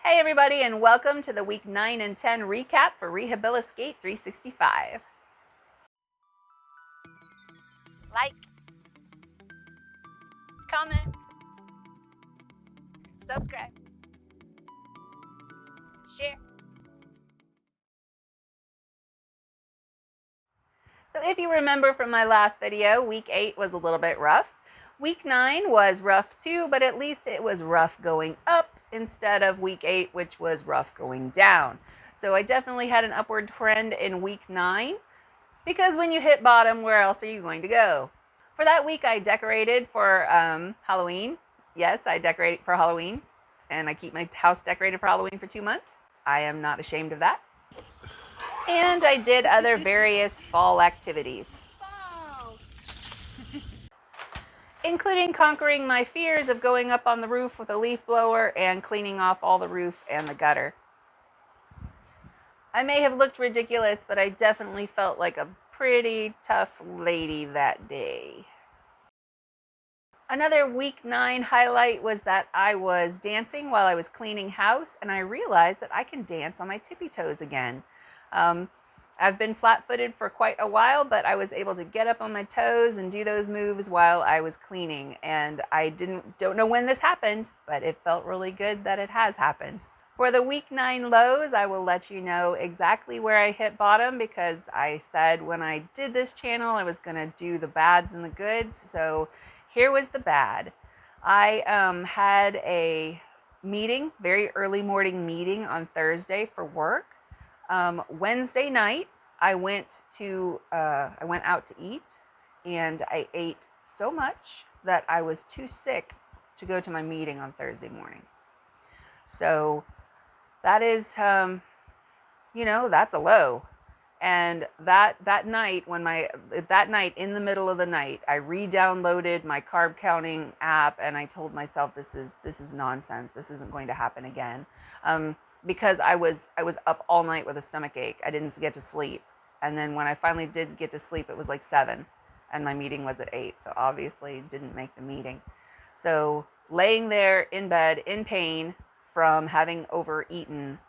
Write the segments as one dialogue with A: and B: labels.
A: Hey everybody, and welcome to the week 9 and 10 recap for Rehabiliskate 365. Like, comment, subscribe, share. So if you remember from my last video, week 8 was a little bit rough. Week 9 was rough too, but at least it was rough going up instead of week 8, which was rough going down. So I definitely had an upward trend in week 9, because when you hit bottom, where else are you going to go? For that week, I decorated for Halloween. Yes, I decorated for Halloween, and I keep my house decorated for Halloween for 2 months. I am not ashamed of that. And I did other various fall activities, including conquering my fears of going up on the roof with a leaf blower and cleaning off all the roof and the gutter. I may have looked ridiculous, but I definitely felt like a pretty tough lady that day. Another week 9 highlight was that I was dancing while I was cleaning house, and I realized that I can dance on my tippy toes again. I've been flat-footed for quite a while, but I was able to get up on my toes and do those moves while I was cleaning, and I don't know when this happened, but it felt really good that it has happened. For the week 9 lows, I will let you know exactly where I hit bottom, because I said when I did this channel I was going to do the bads and the goods. So here was the bad. I had a meeting, very early morning meeting on Thursday for work. Wednesday night I went out to eat, and I ate so much that I was too sick to go to my meeting on Thursday morning. So that is, that's a low. And that night, in the middle of the night, I re-downloaded my carb counting app, and I told myself, this is nonsense. This isn't going to happen again. Because I was up all night with a stomach ache. I didn't get to sleep. And then when I finally did get to sleep, it was like 7, and my meeting was at 8. So obviously didn't make the meeting. So laying there in bed in pain from having overeaten,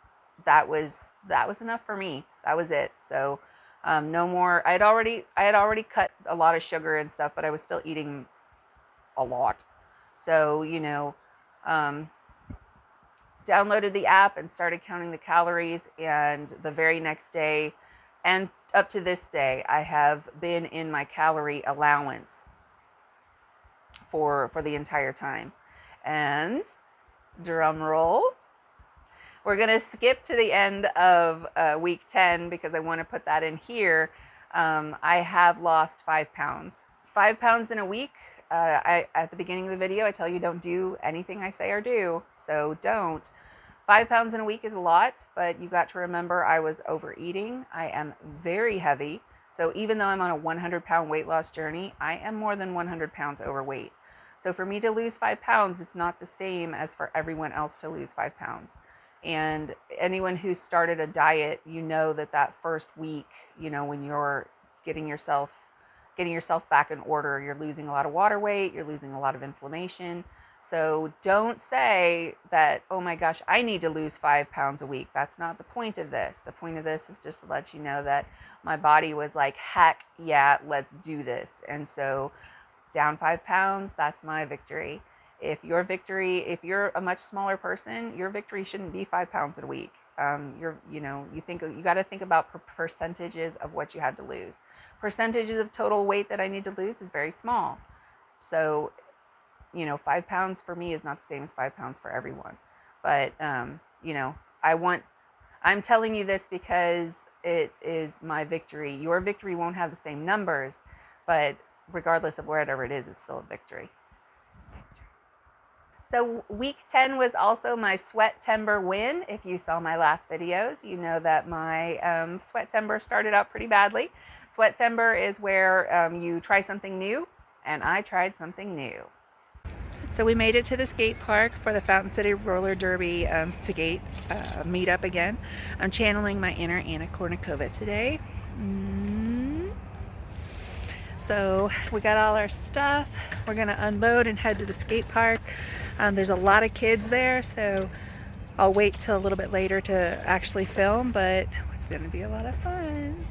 A: that was enough for me. That was it. So no more. I had already cut a lot of sugar and stuff, but I was still eating a lot. So downloaded the app and started counting the calories, and the very next day and up to this day, I have been in my calorie allowance for the entire time. And drum roll, we're going to skip to the end of week 10 because I want to put that in here. I have lost 5 pounds. 5 pounds in a week. At the beginning of the video, I tell you don't do anything I say or do, so don't. 5 pounds in a week is a lot, but you got to remember I was overeating. I am very heavy, so even though I'm on a 100-pound weight loss journey, I am more than 100 pounds overweight. So for me to lose 5 pounds, it's not the same as for everyone else to lose 5 pounds. And anyone who started a diet, that first week, when you're getting yourself back in order, you're losing a lot of water weight, you're losing a lot of inflammation. So don't say that, oh my gosh, I need to lose 5 pounds a week. That's not the point of this. The point of this is just to let you know that my body was like, heck yeah, let's do this. And so down 5 pounds, that's my victory. If you're a much smaller person, your victory shouldn't be 5 pounds a week. You got to think about percentages of what you had to lose. Percentages of total weight that I need to lose is very small. So, 5 pounds for me is not the same as 5 pounds for everyone. But, I'm telling you this because it is my victory. Your victory won't have the same numbers, but regardless of whatever it is, it's still a victory. So week 10 was also my Sweatember win. If you saw my last videos, you know that my Sweatember started out pretty badly. Sweatember is where you try something new, and I tried something new. So we made it to the skate park for the Fountain City Roller Derby skate meetup again. I'm channeling my inner Anna Kournikova today. So we got all our stuff. We're gonna unload and head to the skate park. There's a lot of kids there, so I'll wait till a little bit later to actually film, but it's going to be a lot of fun.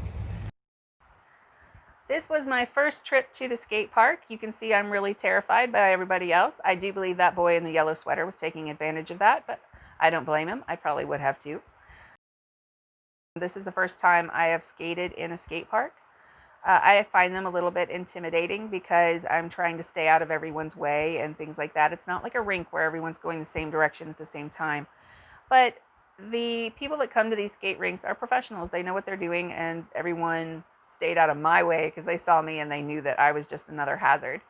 A: This was my first trip to the skate park. You can see I'm really terrified by everybody else. I do believe that boy in the yellow sweater was taking advantage of that, but I don't blame him. I probably would have too. This is the first time I have skated in a skate park. I find them a little bit intimidating because I'm trying to stay out of everyone's way and things like that. It's not like a rink where everyone's going the same direction at the same time. But the people that come to these skate rinks are professionals. They know what they're doing, and everyone stayed out of my way because they saw me and they knew that I was just another hazard.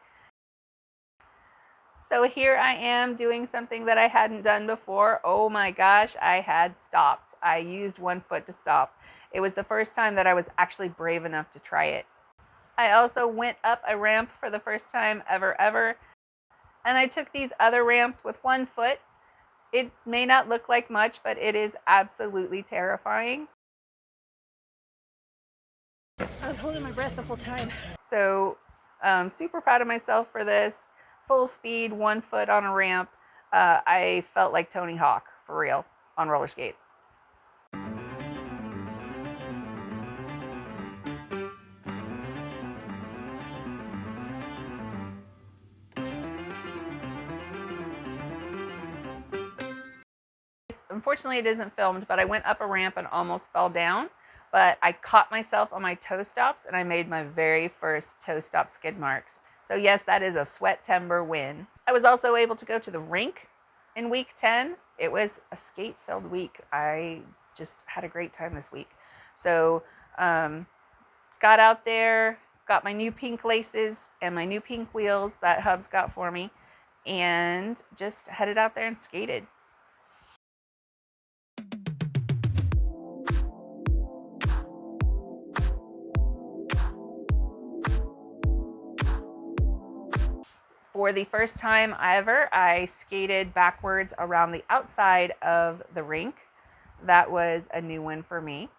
A: So here I am doing something that I hadn't done before. Oh my gosh, I had stopped. I used one foot to stop. It was the first time that I was actually brave enough to try it. I also went up a ramp for the first time ever. And I took these other ramps with one foot. It may not look like much, but it is absolutely terrifying. I was holding my breath the whole time. So super proud of myself for this. Full speed, 1 foot on a ramp. I felt like Tony Hawk, for real, on roller skates. Unfortunately, it isn't filmed, but I went up a ramp and almost fell down. But I caught myself on my toe stops and I made my very first toe stop skid marks. So yes, that is a Sweatember win. I was also able to go to the rink in week 10. It was a skate-filled week. I just had a great time this week. So got out there, got my new pink laces and my new pink wheels that Hubs got for me, and just headed out there and skated. For the first time ever, I skated backwards around the outside of the rink. That was a new one for me.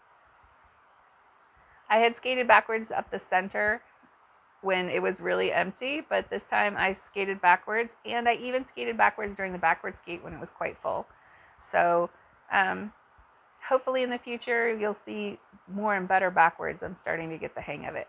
A: I had skated backwards up the center when it was really empty, but this time I skated backwards, and I even skated backwards during the backward skate when it was quite full. So hopefully in the future you'll see more and better backwards. I'm starting to get the hang of it.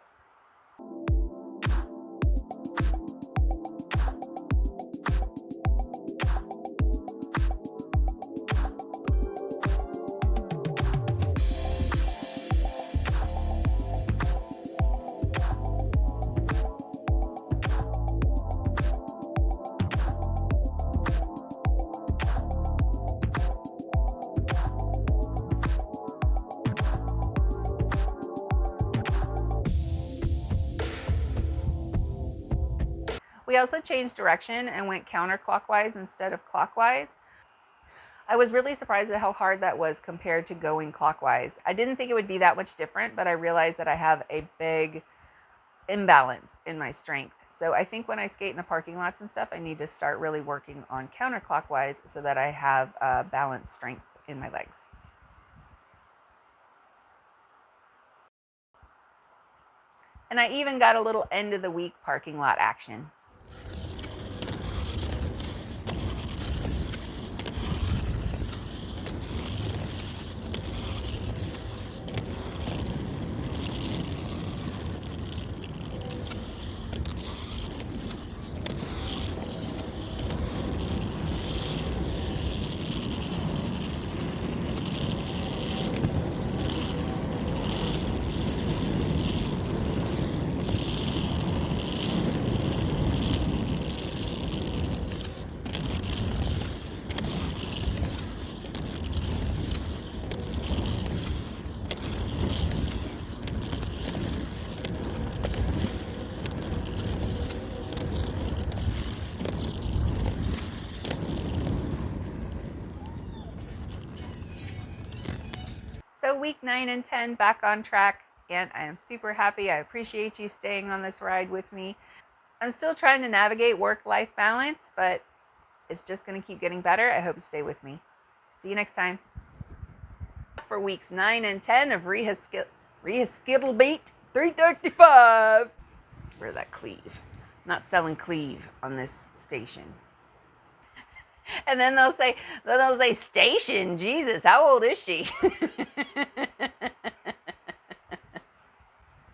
A: We also changed direction and went counterclockwise instead of clockwise. I was really surprised at how hard that was compared to going clockwise. I didn't think it would be that much different, but I realized that I have a big imbalance in my strength. So I think when I skate in the parking lots and stuff, I need to start really working on counterclockwise so that I have balanced strength in my legs. And I even got a little end of the week parking lot action. So week 9 and 10 back on track, and I am super happy. I appreciate you staying on this ride with me. I'm still trying to navigate work-life balance, but it's just going to keep getting better. I hope you stay with me. See you next time. For weeks 9 and 10 of Rehabiliskate 335. Where's that cleave? Not selling cleave on this station. And then they'll say station. Jesus, how old is she?